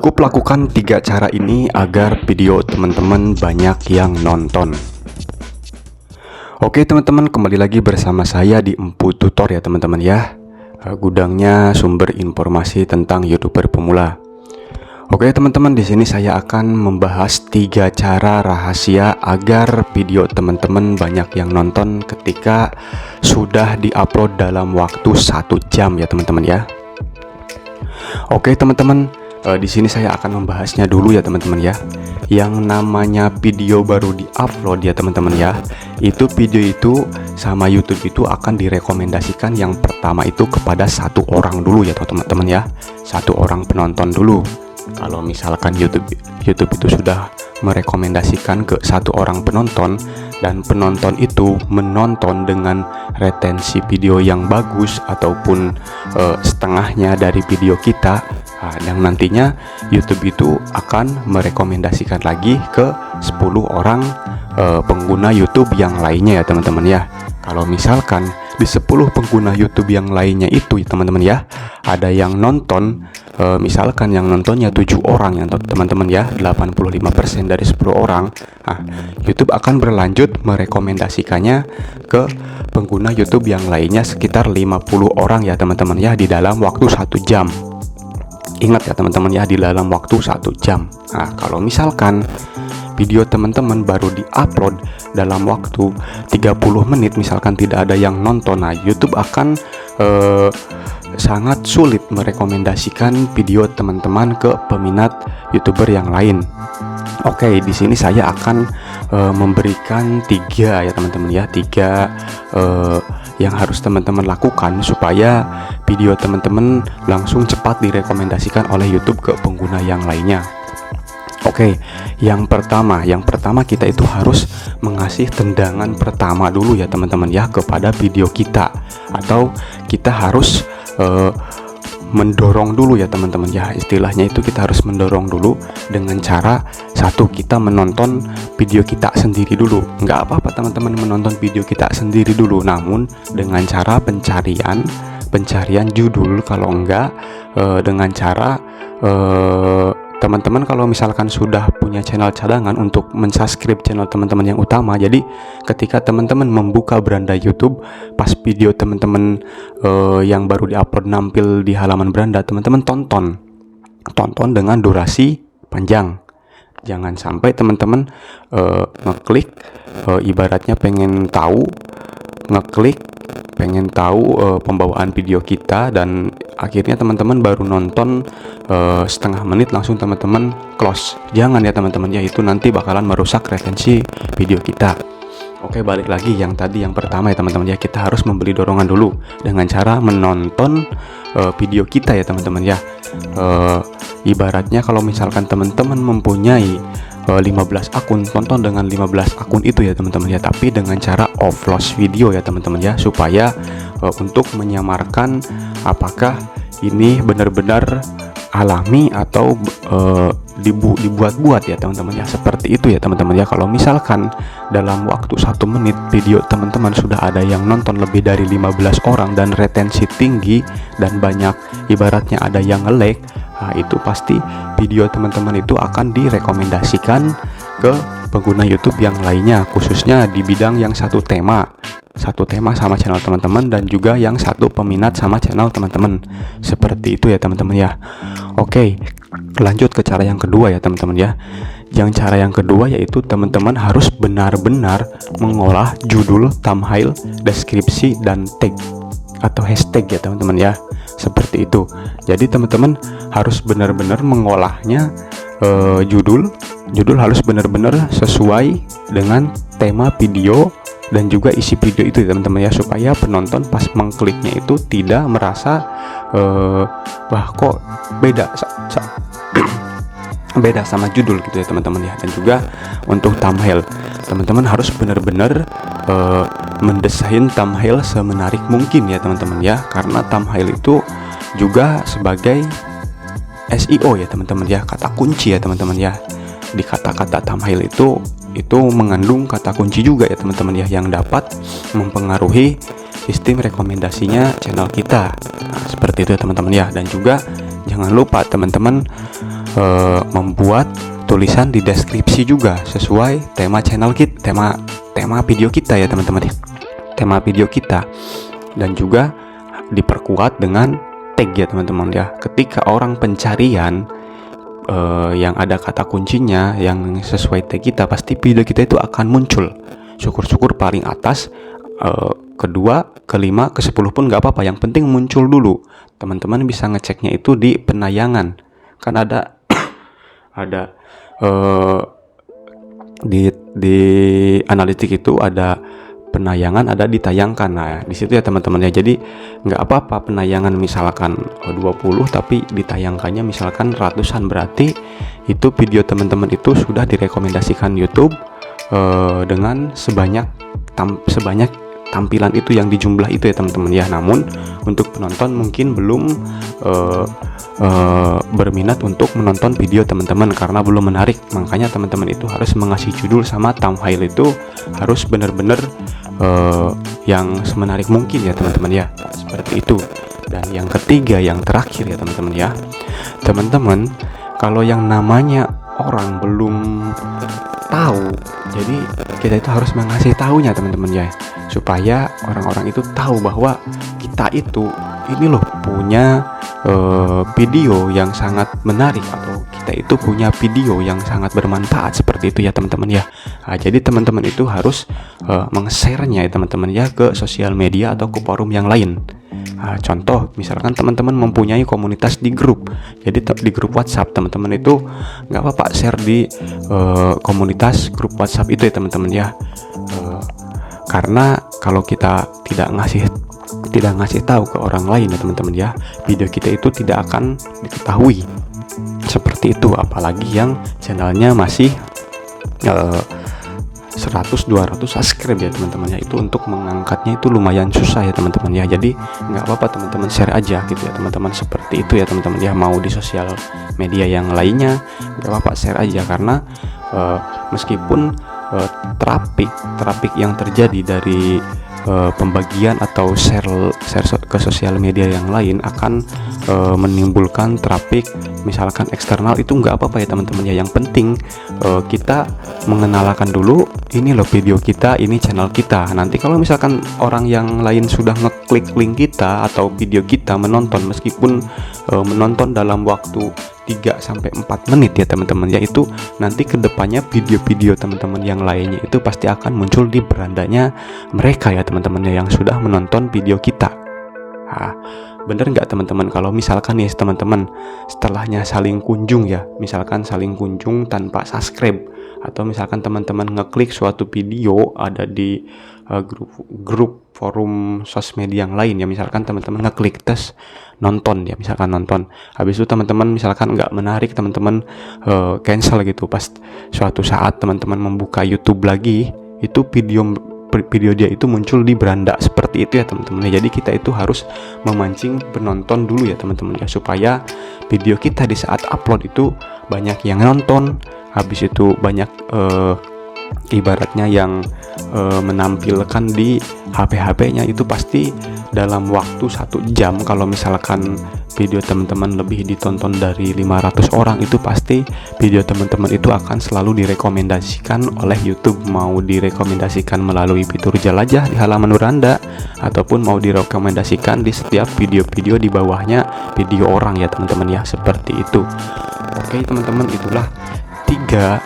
Cukup lakukan 3 cara ini agar video teman-teman banyak yang nonton. Oke teman-teman, kembali lagi bersama saya di Empu Tutor ya teman-teman ya. Gudangnya sumber informasi tentang YouTuber pemula. Oke teman-teman, di sini saya akan membahas 3 cara rahasia agar video teman-teman banyak yang nonton ketika sudah diupload dalam waktu 1 jam ya teman-teman ya. Oke teman-teman, di sini saya akan membahasnya dulu ya teman-teman ya. Yang namanya video baru diupload ya teman-teman ya, itu video itu sama YouTube itu akan direkomendasikan yang pertama itu kepada 1 orang dulu ya teman-teman ya, 1 orang penonton dulu. Kalau misalkan YouTube itu sudah merekomendasikan ke 1 orang penonton dan penonton itu menonton dengan retensi video yang bagus ataupun setengahnya dari video kita, yang nantinya YouTube itu akan merekomendasikan lagi ke 10 orang pengguna YouTube yang lainnya ya teman-teman ya. Kalau misalkan di 10 pengguna YouTube yang lainnya itu ya teman-teman ya, ada yang nonton, misalkan yang nontonnya 7 orang ya teman-teman ya, 85% dari 10 orang, YouTube akan berlanjut merekomendasikannya ke pengguna YouTube yang lainnya sekitar 50 orang ya teman-teman ya, di dalam waktu 1 jam. Ingat ya teman-teman ya, di dalam waktu 1 jam. Kalau misalkan video teman-teman baru diupload dalam waktu 30 menit misalkan tidak ada yang nonton, YouTube akan sangat sulit merekomendasikan video teman-teman ke peminat YouTuber yang lain. Oke, di sini saya akan memberikan 3 ya teman-teman ya, 3 yang harus teman-teman lakukan supaya video teman-teman langsung cepat direkomendasikan oleh YouTube ke pengguna yang lainnya. Oke, yang pertama kita itu harus mengasih tendangan pertama dulu ya teman-teman ya kepada video kita, atau kita harus mendorong dulu ya teman-teman ya. Istilahnya itu kita harus mendorong dulu dengan cara kita menonton video kita sendiri dulu. Nggak apa-apa teman-teman menonton video kita sendiri dulu, namun dengan cara pencarian judul. Kalau enggak dengan cara teman-teman kalau misalkan sudah punya channel cadangan untuk mensubscribe channel teman-teman yang utama. Jadi ketika teman-teman membuka beranda YouTube, pas video teman-teman yang baru diupload nampil di halaman beranda, teman-teman tonton dengan durasi panjang. Jangan sampai teman-teman ngeklik ibaratnya pengen tahu pembawaan video kita, dan akhirnya teman-teman baru nonton setengah menit langsung teman-teman close. Jangan ya teman-teman ya, itu nanti bakalan merusak retensi video kita. Oke, balik lagi yang pertama ya teman-teman ya, kita harus membeli dorongan dulu dengan cara menonton video kita ya teman-teman ya. Ibaratnya kalau misalkan teman-teman mempunyai 15 akun, tonton dengan 15 akun itu ya teman-teman ya, tapi dengan cara offload video ya teman-teman ya, supaya untuk menyamarkan apakah ini benar-benar alami atau dibuat-buat ya teman-teman ya, seperti itu ya teman-teman ya. Kalau misalkan dalam waktu 1 menit video teman-teman sudah ada yang nonton lebih dari 15 orang dan retensi tinggi dan banyak ibaratnya ada yang nge-lag, itu pasti video teman-teman itu akan direkomendasikan ke pengguna YouTube yang lainnya, khususnya di bidang yang satu tema sama channel teman-teman, dan juga yang satu peminat sama channel teman-teman. Seperti itu ya teman-teman ya. Oke, lanjut ke cara yang kedua ya teman-teman ya. Yang cara yang kedua yaitu teman-teman harus benar-benar mengolah judul, thumbnail, deskripsi, dan tag atau hashtag ya teman-teman ya. Seperti itu. Jadi teman-teman harus benar-benar mengolahnya. Judul harus benar-benar sesuai dengan tema video dan juga isi video itu ya teman-teman ya, supaya penonton pas mengkliknya itu tidak merasa wah kok beda sama judul gitu ya teman-teman ya. Dan juga untuk thumbnail, teman-teman harus benar-benar mendesain thumbnail semenarik mungkin ya teman-teman ya, karena thumbnail itu juga sebagai SEO ya teman-teman ya, kata kunci ya teman-teman ya. Di kata-kata thumbnail itu mengandung kata kunci juga ya teman-teman ya, yang dapat mempengaruhi sistem rekomendasinya channel kita. Seperti itu ya teman-teman ya. Dan juga jangan lupa teman-teman membuat tulisan di deskripsi juga sesuai tema channel kita, tema video kita ya teman-teman, tema video kita. Dan juga diperkuat dengan tag ya teman-teman ya. Ketika orang pencarian yang ada kata kuncinya yang sesuai tag kita, pasti video kita itu akan muncul. Syukur-syukur paling atas, kedua, kelima, ke-10 pun gak apa-apa, yang penting muncul dulu. Teman-teman bisa ngeceknya itu di penayangan, kan ada di analitik itu ada penayangan, ada ditayangkan. Nah di situ ya teman-teman ya. Jadi nggak apa-apa penayangan misalkan 20 tapi ditayangkannya misalkan ratusan, berarti itu video teman-teman itu sudah direkomendasikan YouTube dengan sebanyak tampilan itu yang dijumlah itu ya teman-teman ya. Namun untuk penonton mungkin belum berminat untuk menonton video teman-teman karena belum menarik. Makanya teman-teman itu harus mengasih judul sama thumbnail itu harus benar-benar yang semenarik mungkin ya teman-teman ya, seperti itu. Dan yang ketiga, yang terakhir ya teman-teman ya, teman-teman kalau yang namanya orang belum tahu, jadi kita itu harus mengasih tahunya teman-teman ya, supaya orang-orang itu tahu bahwa kita itu ini loh punya video yang sangat menarik, atau kita itu punya video yang sangat bermanfaat, seperti itu ya teman-teman ya. Nah, jadi teman-teman itu harus meng-share-nya ya teman-teman ya ke sosial media atau ke forum yang lain. Nah, contoh misalkan teman-teman mempunyai komunitas di grup, jadi di grup WhatsApp, teman-teman itu nggak apa-apa share di komunitas grup WhatsApp itu ya teman-teman ya. Karena kalau kita tidak ngasih tahu ke orang lain ya teman-teman ya, video kita itu tidak akan diketahui, seperti itu. Apalagi yang channelnya masih 100-200 subscribe ya teman-teman ya, itu untuk mengangkatnya itu lumayan susah ya teman-teman ya. Jadi nggak apa-apa teman-teman share aja gitu ya teman-teman, seperti itu ya teman-teman ya. Mau di sosial media yang lainnya nggak apa-apa share aja, karena meskipun traffic yang terjadi dari pembagian atau share ke sosial media yang lain akan menimbulkan traffic misalkan eksternal, itu nggak apa-apa ya teman-teman ya. Yang penting kita mengenalkan dulu, ini loh video kita, ini channel kita. Nanti kalau misalkan orang yang lain sudah ngeklik link kita atau video kita, menonton, meskipun menonton dalam waktu 3-4 menit ya teman-teman ya, itu nanti kedepannya video-video teman-teman yang lainnya itu pasti akan muncul di berandanya mereka ya teman-teman ya, yang sudah menonton video kita. Nah, bener nggak teman-teman kalau misalkan nih teman-teman setelahnya saling kunjung ya, misalkan saling kunjung tanpa subscribe, atau misalkan teman-teman ngeklik suatu video ada di grup forum sosmed yang lain ya, misalkan teman-teman ngeklik tes nonton ya, misalkan nonton, habis itu teman-teman misalkan nggak menarik, teman-teman cancel gitu. Pas suatu saat teman-teman membuka YouTube lagi, itu video dia itu muncul di beranda, seperti itu ya teman-teman. Jadi kita itu harus memancing penonton dulu ya teman-teman ya, supaya video kita di saat upload itu banyak yang nonton, habis itu banyak ibaratnya yang menampilkan di HP-nya itu pasti dalam waktu 1 jam. Kalau misalkan video teman-teman lebih ditonton dari 500 orang, itu pasti video teman-teman itu akan selalu direkomendasikan oleh YouTube. Mau direkomendasikan melalui fitur jelajah di halaman beranda, ataupun mau direkomendasikan di setiap video-video di bawahnya video orang ya teman-teman ya, seperti itu. Oke teman-teman, itulah tiga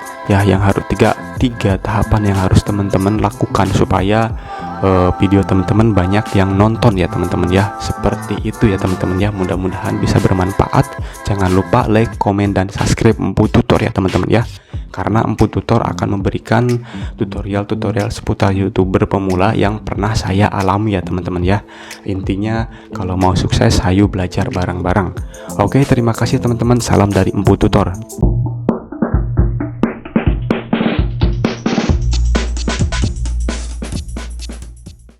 tahapan yang harus teman-teman lakukan supaya video teman-teman banyak yang nonton ya teman-teman ya, seperti itu ya teman-teman ya. Mudah-mudahan bisa bermanfaat. Jangan lupa like, komen, dan subscribe Empu Tutor ya teman-teman ya, karena Empu Tutor akan memberikan tutorial-tutorial seputar YouTuber pemula yang pernah saya alami ya teman-teman ya. Intinya kalau mau sukses, ayo belajar bareng-bareng. Oke, terima kasih teman-teman. Salam dari Empu Tutor.